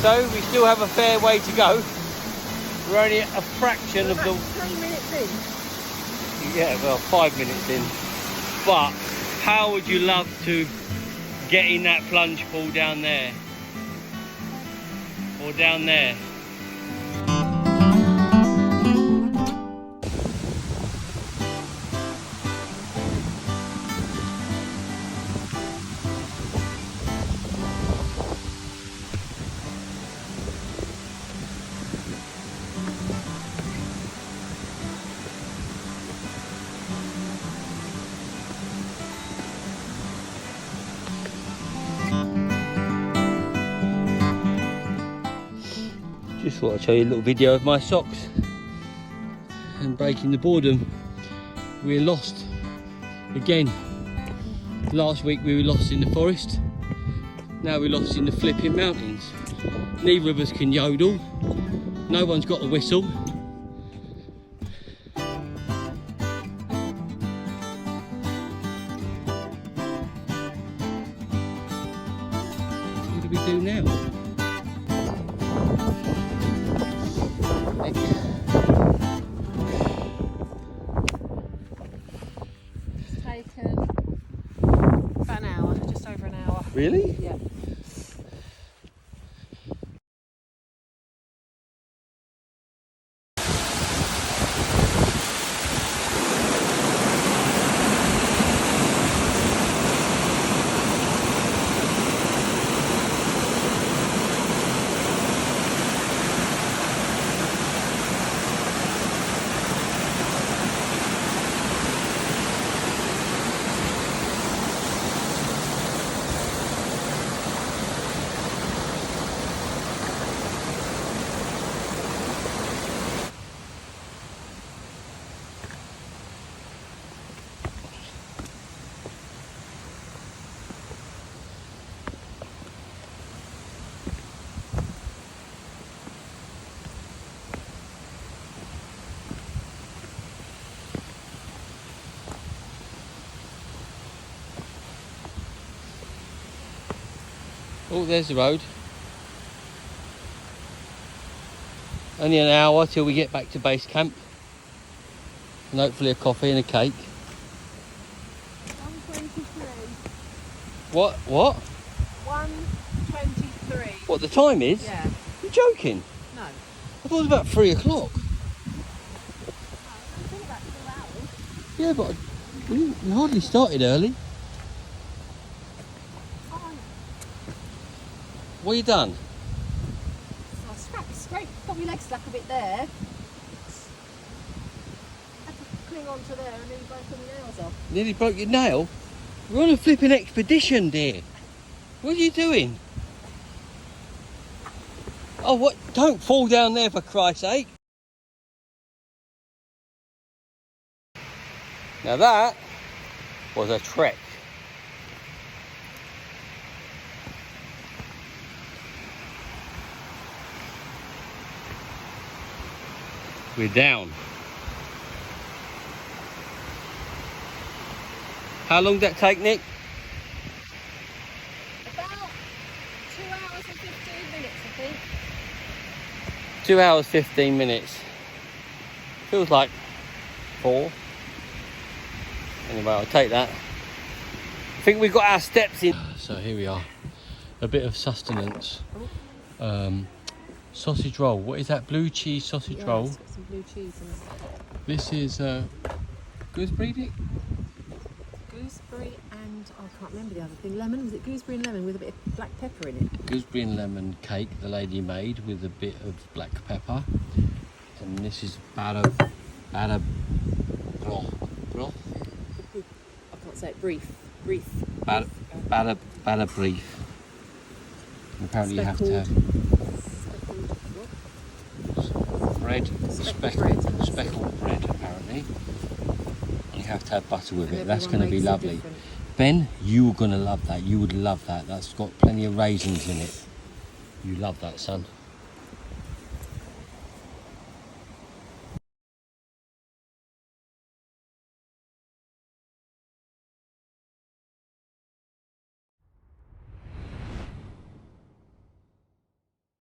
So we still have a fair way to go. We're only a fraction of the... 3 minutes in. Yeah, well, 5 minutes in. But how would you love to get in that plunge pool down there? Or down there? Just thought I'd show you a little video of my socks and breaking the boredom. We're lost again. Last week we were lost in the forest. Now we're lost in the flipping mountains. Neither of us can yodel. No one's got a whistle. What do we do now? About an hour, just over an hour. Really? Yeah. Oh, there's the road. Only an hour till we get back to base camp. And hopefully a coffee and a cake. 1:23. What? 1:23. What, the time is? Yeah. You're joking? No. I thought it was about 3 o'clock. It's been about 2 hours. Yeah, but we hardly started early. Fine. What have you done? So I scraped, got my legs stuck a bit there. Had to cling onto there and then both of my nails off. Nearly broke your nail? We're on a flipping expedition, dear. What are you doing? Oh, what? Don't fall down there, for Christ's sake. Now that was a trek. We're down. How long did that take, Nick? About 2 hours and 15 minutes, I think. 2 hours, 15 minutes. Feels like 4. Anyway, I'll take that. I think we've got our steps in. So here we are. A bit of sustenance. Sausage roll. What is that? Blue cheese sausage roll. It's got some blue cheese in it. This is gooseberry, Nick? Gooseberry and I can't remember the other thing. Lemon, was it gooseberry and lemon with a bit of black pepper in it? Gooseberry and lemon cake the lady made with a bit of black pepper. And this is batter broth. I can't say it. Brief. Batter brief. And apparently you have to have bread, speckled bread apparently. And you have to have butter with it. That's going to be lovely. Ben, you're going to love that. You would love that. That's got plenty of raisins in it. You love that, son.